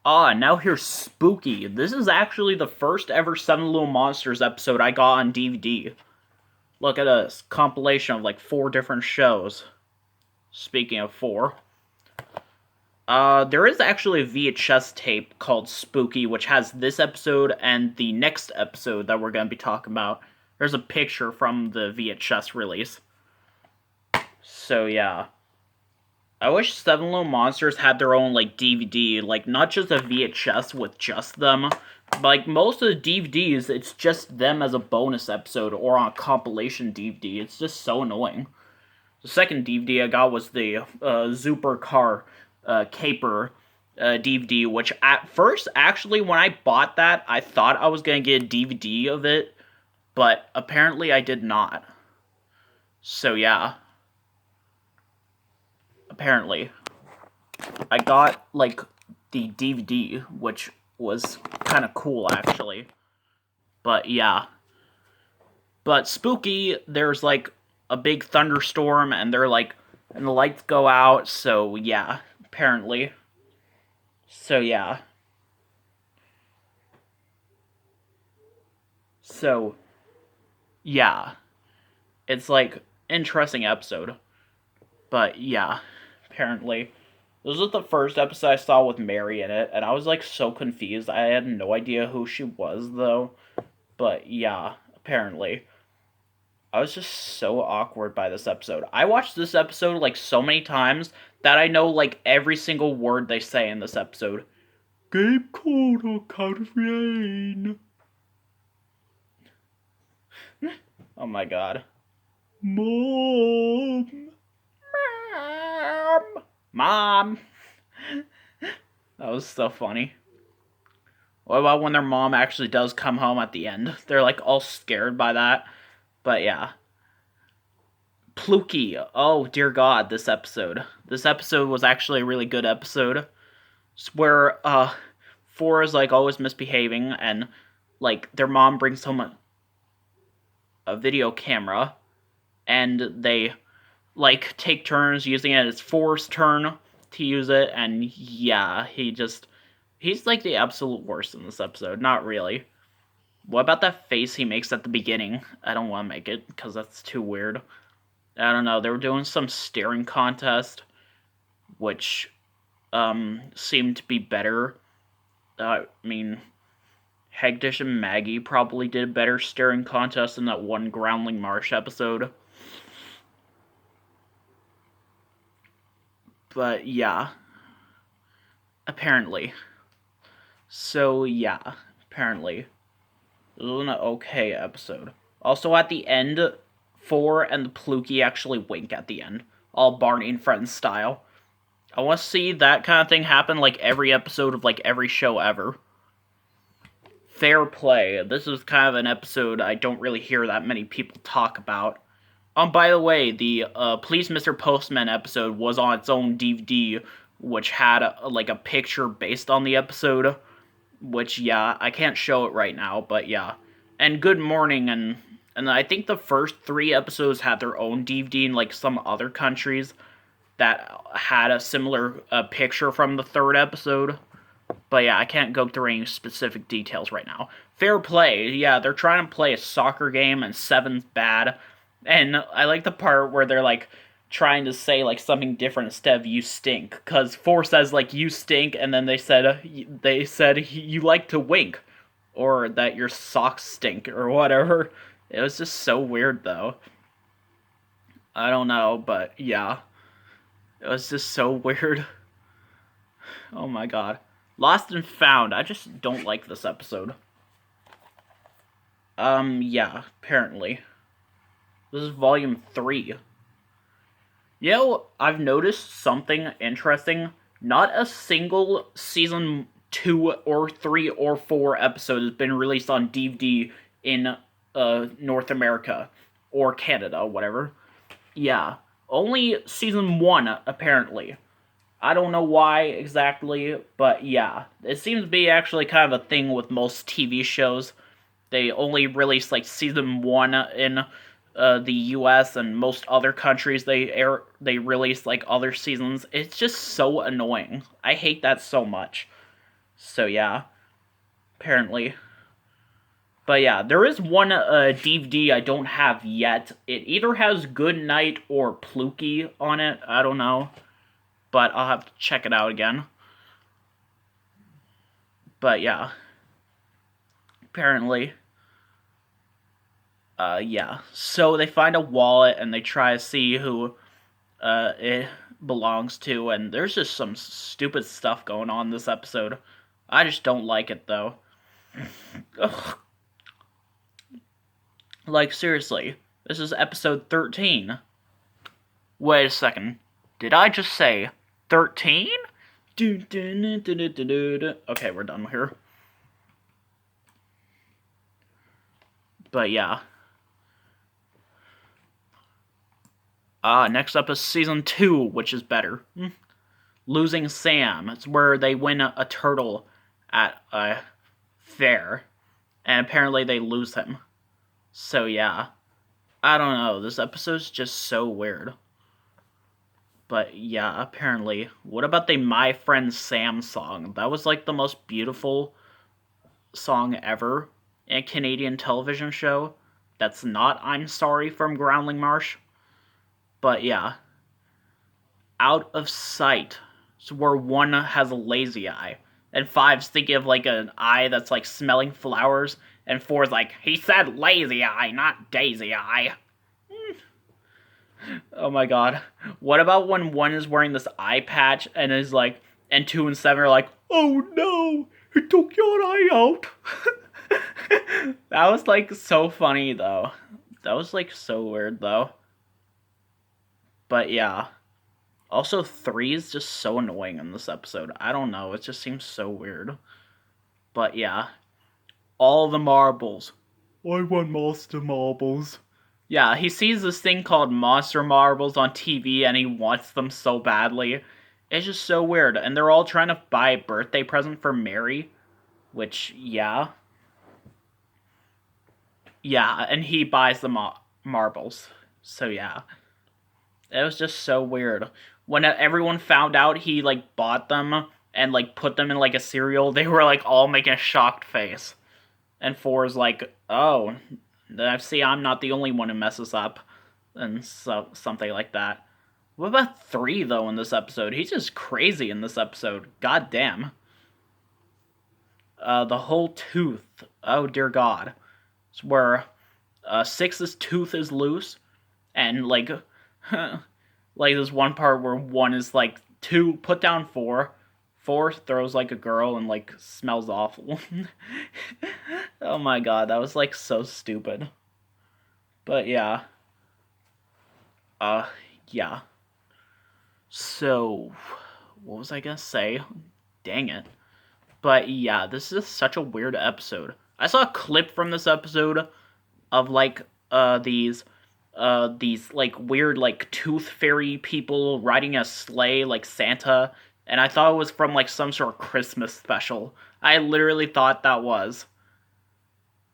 Now here's Spooky. This is actually the first ever Seven Little Monsters episode I got on DVD. Look at a compilation of like 4 different shows. Speaking of 4. There is actually a VHS tape called Spooky, which has this episode and the next episode that we're going to be talking about. There's a picture from the VHS release. So yeah. I wish Seven Little Monsters had their own, like, DVD, like, not just a VHS with just them. Like, most of the DVDs, it's just them as a bonus episode or on a compilation DVD. It's just so annoying. The second DVD I got was the Super Car Caper DVD, which at first, actually, when I bought that, I thought I was going to get a DVD of it, but apparently I did not. So, yeah. Apparently. I got, like, the DVD, which was kind of cool, actually. But, yeah. But Spooky, there's, like, a big thunderstorm, and they're, like, and the lights go out, so, yeah, apparently. So, yeah. So, yeah. It's, like, interesting episode. But, yeah, apparently. This was the first episode I saw with Mary in it, and I was, like, so confused. I had no idea who she was, though. But, yeah, apparently. I was just so awkward by this episode. I watched this episode, like, so many times that I know, like, every single word they say in this episode. Gabe called a count of rain. Oh my god. Mom. Mom! That was so funny. What about when their mom actually does come home at the end? They're like all scared by that. But yeah. Looky. Oh dear god, this episode. This episode was actually a really good episode. It's where 4 is like always misbehaving and like their mom brings home a video camera and they like take turns using it. It's 4's turn to use it, and yeah, he's like the absolute worst in this episode. Not really. What about that face he makes at the beginning? I don't want to make it because that's too weird. I don't know. They were doing some staring contest, which seemed to be better. I mean, Hagdish and Maggie probably did a better staring contest in that one Groundling Marsh episode. But yeah, apparently. So yeah, apparently. This was an okay episode. Also at the end, 4 and the Pluky actually wink at the end. All Barney and Friends style. I want to see that kind of thing happen like every episode of like every show ever. Fair play. This is kind of an episode I don't really hear that many people talk about. By the way, the Please Mr. Postman episode was on its own DVD, which had like a picture based on the episode, which, yeah, I can't show it right now, but yeah. And Good Morning, and I think the first 3 episodes had their own DVD in, like, some other countries that had a similar picture from the 3rd episode. But yeah, I can't go through any specific details right now. Fair play, yeah, they're trying to play a soccer game, and 7's bad. And I like the part where they're, like, trying to say, like, something different instead of you stink. Because 4 says, like, you stink, and then they said you like to wink. Or that your socks stink, or whatever. It was just so weird, though. I don't know, but yeah. It was just so weird. Oh my god. Lost and Found. I just don't like this episode. Yeah, apparently. This is volume 3. I've noticed something interesting. Not a single season 2 or 3 or 4 episode has been released on DVD in North America. Or Canada, whatever. Yeah. Only season 1, apparently. I don't know why exactly, but yeah. It seems to be actually kind of a thing with most TV shows. They only release, like, season 1 in the U.S. and most other countries. They release, like, other seasons. It's just so annoying. I hate that so much. So yeah, apparently. But yeah, there is one DVD I don't have yet. It either has Goodnight or Pluky on it. I don't know. But I'll have to check it out again. But yeah, apparently. Yeah. So they find a wallet and they try to see who it belongs to, and there's just some stupid stuff going on this episode. I just don't like it though. Ugh. Like, seriously, this is episode 13. Wait a second. Did I just say 13? Okay, we're done here. But yeah. Next up is season 2, which is better. Losing Sam. It's where they win a turtle at a fair, and apparently they lose him. So yeah. I don't know, this episode's just so weird. But yeah, apparently. What about the My Friend Sam song? That was like the most beautiful song ever in a Canadian television show. That's not I'm Sorry from Groundling Marsh. But yeah. Out of Sight. It's where 1 has a lazy eye. And 5's thinking of like an eye that's like smelling flowers. And 4's like, he said lazy eye, not daisy eye. Oh my god. What about when 1 is wearing this eye patch and is like, and 2 and 7 are like, oh no, he took your eye out. That was like so funny though. That was like so weird though. But yeah. Also 3 is just so annoying in this episode. I don't know, it just seems so weird. But yeah. All the marbles. I want monster marbles. Yeah, he sees this thing called Monster Marbles on TV and he wants them so badly. It's just so weird. And they're all trying to buy a birthday present for Mary. Which, yeah. Yeah, and he buys the marbles. So, yeah. It was just so weird. When everyone found out he, like, bought them and, like, put them in, like, a cereal, they were, like, all making a shocked face. And 4 is like, oh, see, I'm not the only one who messes up, and so something like that. What about 3 though in this episode? He's just crazy in this episode. God damn. The whole tooth. Oh dear God. It's where 6's tooth is loose, and like, like this one part where 1 is like 2 put down 4. 4 throws like a girl and like smells awful. Oh my god, that was like so stupid. But yeah. Yeah. So, what was I gonna say? Dang it. But yeah, this is such a weird episode. I saw a clip from this episode of like these like weird like tooth fairy people riding a sleigh like Santa, and I thought it was from like some sort of Christmas special. I literally thought that was.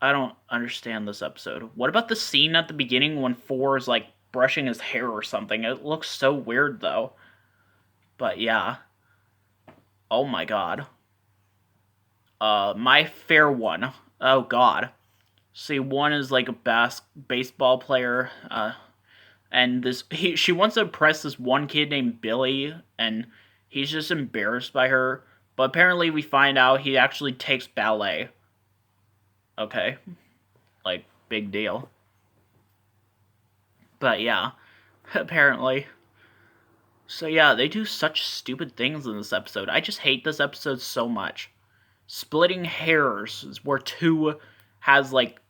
I don't understand this episode. What about the scene at the beginning when 4 is like brushing his hair or something? It looks so weird though. But yeah. Oh my god. My fair one. Oh god. See, 1 is like a baseball player, and she wants to impress this one kid named Billy, and he's just embarrassed by her. But apparently, we find out he actually takes ballet. Okay, like big deal. But yeah, apparently. So yeah, they do such stupid things in this episode. I just hate this episode so much. Splitting hairs is where 2 has like,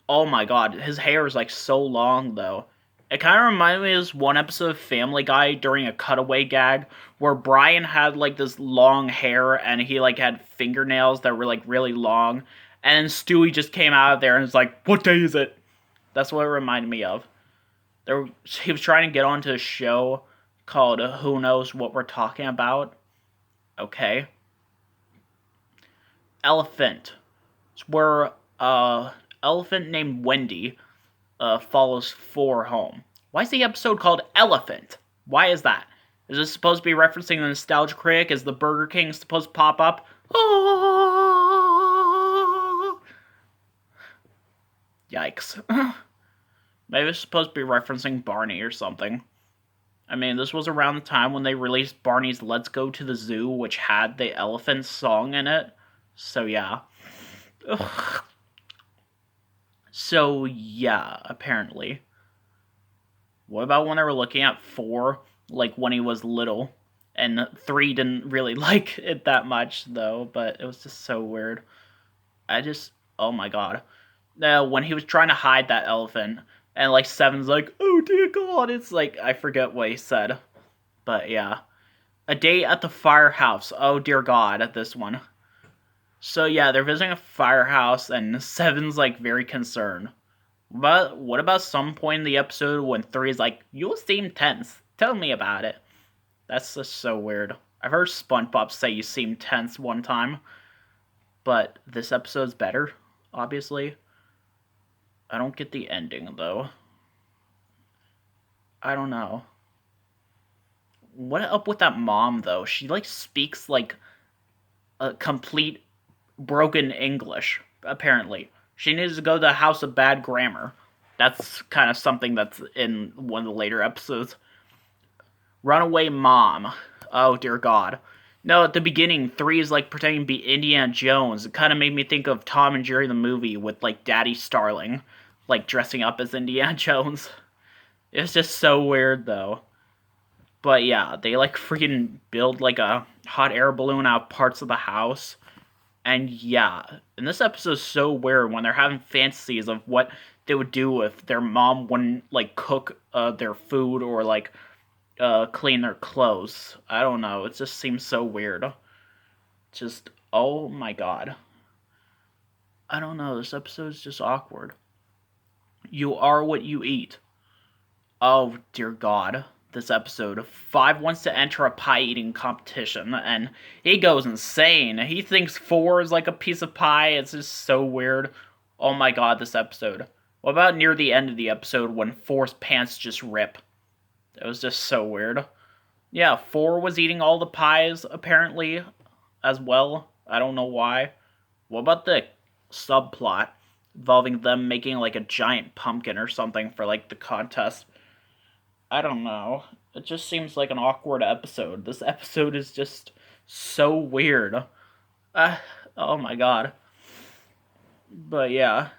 oh my god, his hair is like so long though. It kind of reminded me of this one episode of Family Guy during a cutaway gag where Brian had like this long hair and he like had fingernails that were like really long, and then Stewie just came out of there and was like, "What day is it?" That's what it reminded me of. He was trying to get onto a show called Who Knows What We're Talking About. Okay. Elephant. It's where elephant named Wendy follows 4 home. Why is the episode called Elephant? Why is that? Is this supposed to be referencing the Nostalgia Critic? Is the Burger King supposed to pop up? Oh! Yikes. Maybe it's supposed to be referencing Barney or something. I mean, this was around the time when they released Barney's Let's Go to the Zoo, which had the elephant song in it. So, yeah. Ugh. So, yeah, apparently. What about when they were looking at 4, like when he was little? And 3 didn't really like it that much, though, but it was just so weird. Oh my god. When he was trying to hide that elephant, and like 7's like, oh dear god, it's like, I forget what he said. But yeah. A day at the firehouse. Oh dear god, at this one. So yeah, they're visiting a firehouse, and 7's like very concerned. But what about some point in the episode when 3 is like, you seem tense. Tell me about it. That's just so weird. I've heard SpongeBob say you seem tense one time. But this episode's better, obviously. I don't get the ending, though. I don't know. What up with that mom, though? She, like, speaks, like, a complete broken English, apparently. She needs to go to the House of Bad Grammar. That's kind of something that's in one of the later episodes. Runaway Mom. Oh, dear God. No, at the beginning, 3 is like pretending to be Indiana Jones. It kind of made me think of Tom and Jerry the movie with like Daddy Starling, like dressing up as Indiana Jones. It's just so weird though. But yeah, they like freaking build like a hot air balloon out of parts of the house. And yeah, and this episode's so weird when they're having fantasies of what they would do if their mom wouldn't like cook their food or like clean their clothes. I don't know. It just seems so weird. Just, oh my god. I don't know. This episode's just awkward. You are what you eat. Oh dear god. This episode. 5 wants to enter a pie eating competition and he goes insane. He thinks 4 is like a piece of pie. It's just so weird. Oh my god, this episode. What about near the end of the episode when 4's pants just rip? It was just so weird. Yeah, 4 was eating all the pies, apparently, as well. I don't know why. What about the subplot involving them making, like, a giant pumpkin or something for, like, the contest? I don't know. It just seems like an awkward episode. This episode is just so weird. Uh, oh my god. But yeah.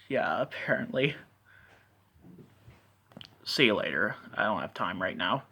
Yeah, apparently. See you later. I don't have time right now.